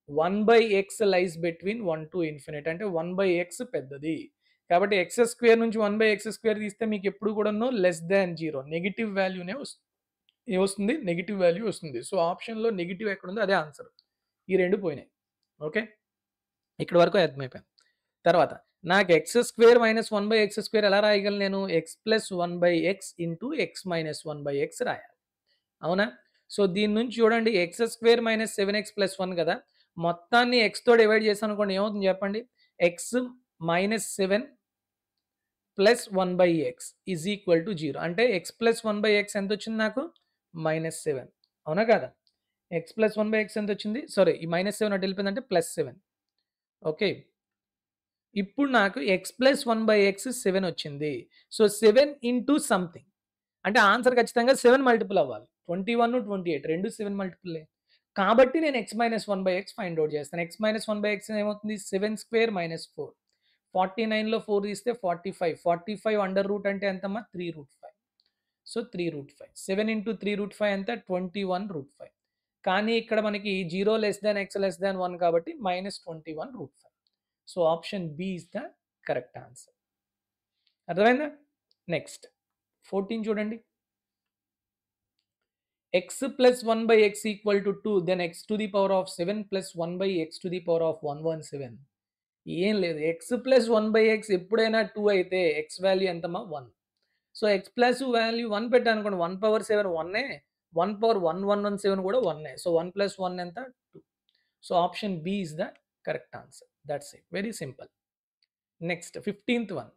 1/x lies between 1 to infinite అంటే 1/x పెద్దది. కాబట్టి X square నుంచి 1/x స్క్వేర్ తీస్తే మీకు ఎప్పుడు కూడా లెస్ దాన్ 0 నెగిటివ్ వాల్యూనే వస్తుంది నెగిటివ్ వాల్యూ వస్తుంది. సో ఆప్షన్లో నెగిటివ్ ఎక్కడ ఉందో అదే ఆన్సర్. ఈ రెండు పోయినాయి ఓకే. ఇక్కడ వరకు అర్థమైపోయింది. తర్వాత నాకు X square minus 1/x square ఎలా రాయగలను నేను X plus 1/x into X minus 1/x రాయాలి అవునా. సో దీని నుంచి చూడండి x square minus 7x plus 1 కదా మొత్తాన్ని ఎక్స్తో డివైడ్ చేసాను అనుకోండి ఏమవుతుంది చెప్పండి X minus 7 plus 1/x is equal to 0. అంటే x ప్లస్ 1/x ఎంత వచ్చింది నాకు? -7. అవునా కదా? x ప్లస్ 1/x ఎంత వచ్చింది? సారీ, ఈ -7 అటు వెళ్ళిపోయిందంటే +7. ఓకే. ఇప్పుడు నాకు x ప్లస్ 1/x 7 వచ్చింది. సో 7 ఇంటూ సంథింగ్, అంటే ఆన్సర్ ఖచ్చితంగా 7 మల్టిపుల్ అవ్వాలి. 21, 28 రెండు 7 మల్టిపుల్లే. కాబట్టి నేను x minus 1/x find out చేస్తాను. x మైనస్ 1/x ఏమవుతుంది? 7 స్క్వేర్ మైనస్ 4. 49లో 4 తీస్తే 45. 45 అండర్ రూట్ అంటే ఎంతమ్మా? 3√5. సో 3√5. 7 ఇంటూ 3√5 ఎంత? 21√5. కానీ ఇక్కడ మనకి 0 less than x less than 1 కాబట్టి -21√5. So option B is the correct answer. అర్థమైందా? నెక్స్ట్ 14 చూడండి. x plus 1/x equal to 2, then x to the power of 7 plus 1/x to the power of 117. ఏం లేదు, x plus 1/x ఎప్పుడైనా 2 అయితే x value ఎంతమా? 1. So x plus value 1 పెట్టాను అనుకోండి, 1 power 7 1ఏ, 1 power 117 కూడా 1ఏ. సో 1 ప్లస్ 1 ఎంత? 2. So option B is the correct answer. That's it, very simple. Next 15th one.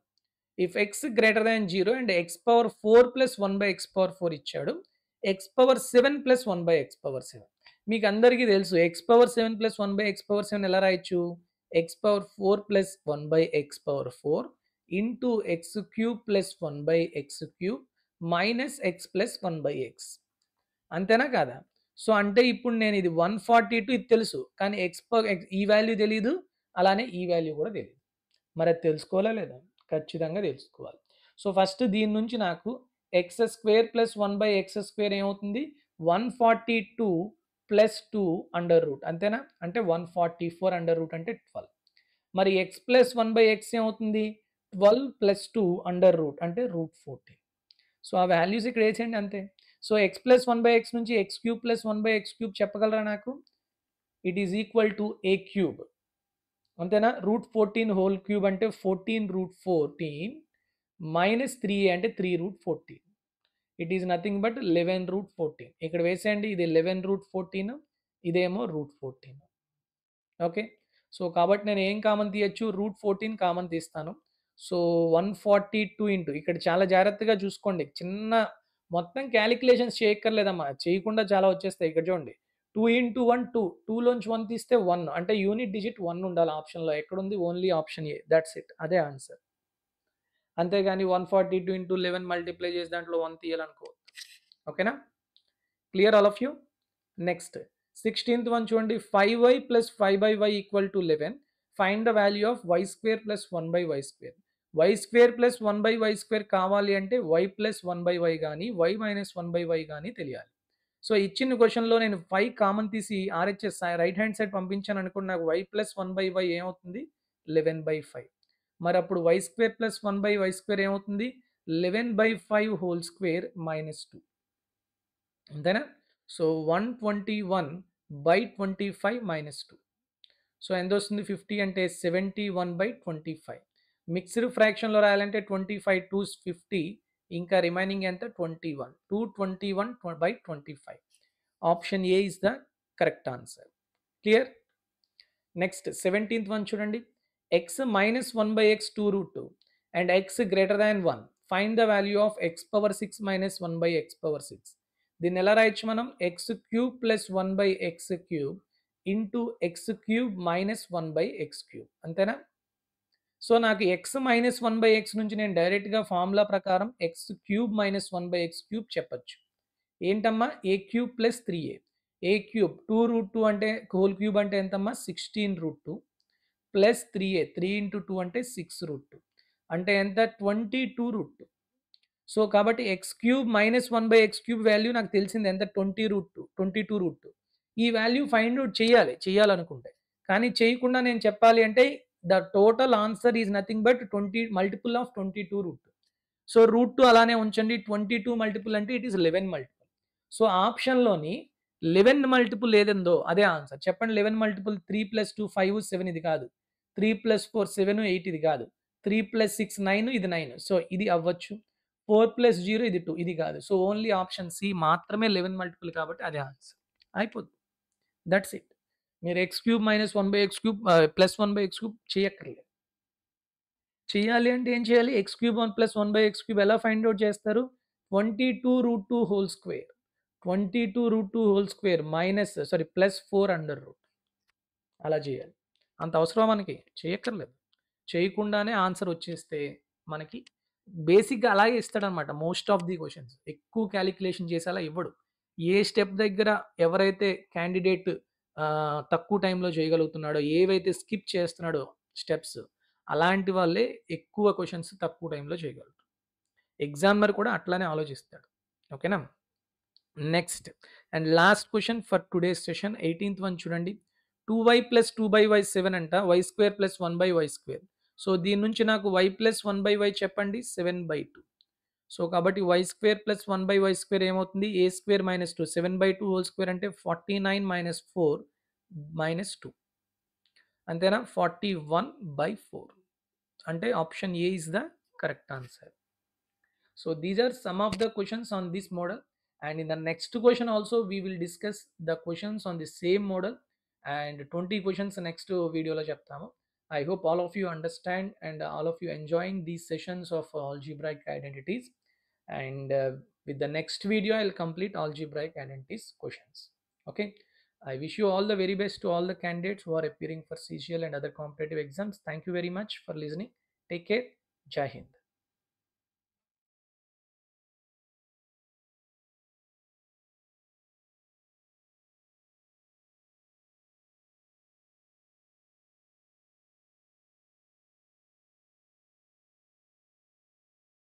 If x greater than 0 and x power 4 plus 1/x power 4 ఇచ్చాడు, x power 7 plus 1/x power 7. మీకు అందరికీ తెలుసు x power 7 plus 1/x power 7 ఎలా రాయొచ్చు? x power 4 plus 1/x power 4 into x cube plus 1/x cube minus x plus 1/x. అంతేనా కాదా? So అంటే ఇప్పుడు నేను ఇది 142 ఇది తెలుసు, కానీ ఈ వాల్యూ తెలీదు, అలానే ఈ వాల్యూ కూడా తెలియదు. మరి అది తెలుసుకోవాలా లేదా? ఖచ్చితంగా తెలుసుకోవాలి. సో ఫస్ట్ దీని నుంచి నాకు X square plus 1/x square ఏమవుతుంది? 142 ప్లస్ 2 అండర్ రూట్, అంతేనా? అంటే 144 అండర్ రూట్ అంటే 12. మరి ఎక్స్ ప్లస్ 1/x ఏమవుతుంది? 12 ప్లస్ 2 అండర్ రూట్ అంటే √14. సో ఆ వాల్యూస్ ఇక్కడ వేసేయండి అంతే. సో ఎక్స్ ప్లస్ 1/x నుంచి X cube plus 1/x cube చెప్పగలరా నాకు? It is equal to A cube, అంతేనా? √14 హోల్ క్యూబ్ అంటే 14√14 మైనస్ 3a అంటే 3√14. It is nothing but 11√14. ఇక్కడ వేసేయండి, ఇది 11√14, ఇదేమో √14. ఓకే. సో కాబట్టి నేను ఏం కామన్ తీయచ్చు? √14 కామన్ తీస్తాను. సో 142 ఇంటూ, ఇక్కడ చాలా జాగ్రత్తగా చూసుకోండి, చిన్న మొత్తం క్యాలిక్యులేషన్స్ చేయక్కర్లేదమ్మా, చేయకుండా చాలా వచ్చేస్తాయి. ఇక్కడ చూడండి, 2 ఇంటూ 1 2, 2లోంచి 1 తీస్తే 1, అంటే యూనిట్ డిజిట్ 1 ఉండాలి ఆప్షన్లో. ఎక్కడుంది? Only option A. That's it, అదే ఆన్సర్. అంతేగాని 142 ఇంటూ 11 మల్టిప్లై చేసి దాంట్లో 1 తీయాలనుకో. ఓకేనా? Clear all of you? Next 16th one చూడండి. 5y plus 5/y equal to 11. Find the value of y square plus 1/y square. y square plus 1/y square కావాలి అంటే y plus 1/y కానీ y minus 1/y కానీ తెలియాలి. So ఇచ్చిన క్వశ్చన్లో నేను 5 common తీసి RHS రైట్ హ్యాండ్ సైడ్ పంపించాను అనుకోండి, నాకు y ప్లస్ 1/y ఏమవుతుంది? 11/5. మరి అప్పుడు y square plus 1/y square ఏమవుతుంది? 11/5 హోల్ స్క్వేర్ మైనస్ 2, అంతేనా? So 121/25 minus 2. సో ఎంత వస్తుంది? 50 అంటే 71/25. మిక్స్డ్ ఫ్రాక్షన్లో రాయాలంటే 25 2s 50, ఇంకా రిమైనింగ్ ఎంత? 21. 221/25. Option A is the correct answer. Clear? Next 17th one చూడండి. x minus 1/x 2√2 and x greater than 1. Find the value of x power 6 minus 1/x power 6. దీన్ని ఎలా రాయొచ్చు మనం? x cube plus 1/x cube into x cube minus 1/x cube, అంతేనా? So నాకు x minus 1/x నుంచి నేను డైరెక్ట్గా formula ప్రకారం x cube minus 1/x cube చెప్పచ్చు. ఏంటమ్మా? ఏ క్యూబ్ ప్లస్ 3a. ఏ క్యూబ్ 2√2 అంటే హోల్ క్యూబ్ అంటే ఎంతమ్మా? 16√2 ప్లస్ 3a, 3 ఇంటూ 2 అంటే 6√2 అంటే ఎంత? 22√2. సో కాబట్టి X cube minus 1/x cube value నాకు తెలిసింది ఎంత? 22√2. ఈ వాల్యూ ఫైండ్ అవుట్ చేయాలనుకుంటే, కానీ చేయకుండా నేను చెప్పాలి అంటే the total answer is nothing but 20 multiple of 22√2. So √2 అలానే ఉంచండి, 22 మల్టిపుల్ అంటే ఇట్ ఈస్ 11 మల్టిపుల్. సో ఆప్షన్లోని 11 మల్టిపుల్ ఏదందో అదే ఆన్సర్. చెప్పండి, 11 మల్టిపుల్ 3 + 2 5 7 ఇది కాదు, 3 + 4 7 8 ఇది కాదు, 3 + 6 9 ఇది 9. సో ఇది అవ్వచ్చు. 4 + 0 ఇది 2 ఇది కాదు. సో ఓన్లీ ఆప్షన్ సి మాత్రమే 11 మల్టిపుల్ కాబట్టి అదే ఆన్సర్. అయిపోద్ది. That's it. మీరు x³ - 1/x³ ప్లస్ 1/x³ చేయక్కర్లేదు. చేయాలి అంటే ఏం చేయాలి? x cube 1 plus 1 by x cube ఎలా ఫైండ్ ఔట్ చేస్తారు? 22 root 2 whole square. 22 root 2 whole square plus 4 under root. అలా చేయాలి. అంత అవసరమా మనకి? చేయక్కర్లేదు. చేయకుండానే ఆన్సర్ వచ్చేస్తే మనకి బేసిక్‌గా అలాగే ఇస్తాడనమాట మోస్ట్ ఆఫ్ ది క్వెషన్స్. ఎక్కువ కాలిక్యులేషన్ చేసి అలా ఇవ్వడు. ఏ స్టెప్ దగ్గర ఎవరైతే క్యాండిడేట్ తక్కువ టైంలో చేయగలుగుతున్నాడో, ఏవైతే స్కిప్ చేస్తున్నాడో స్టెప్స్, అలాంటి వాళ్ళే ఎక్కువ క్వెషన్స్ తక్కువ టైంలో చేయగలరు. ఎగ్జామినర్ కూడా అట్లానే ఆలోచిస్తాడు. ఓకేనా? Next and last question for today's session 18th one చూడండి. 2y ప్లస్ 2/y 7 అంట, y square plus 1/y square. So దీని నుంచి నాకు y ప్లస్ 1/y చెప్పండి, 7/2. సో కాబట్టి y square plus 1/y square ఏమవుతుంది? a square minus 2, 7/2 whole square అంటే 49 minus 4 minus 2. అంతేనా? 41/4. అంటే option A is the correct answer. So these are some of the questions on this model, and in the next question also we will discuss the questions on the same model, and 20 questions next video lo cheptamu. I hope all of you understand and all of you enjoying these sessions of algebraic identities, and with the next video I'll complete algebraic identities questions. Okay, I wish you all the very best to all the candidates who are appearing for CGL and other competitive exams. Thank you very much for listening. Take care. Jai Hind.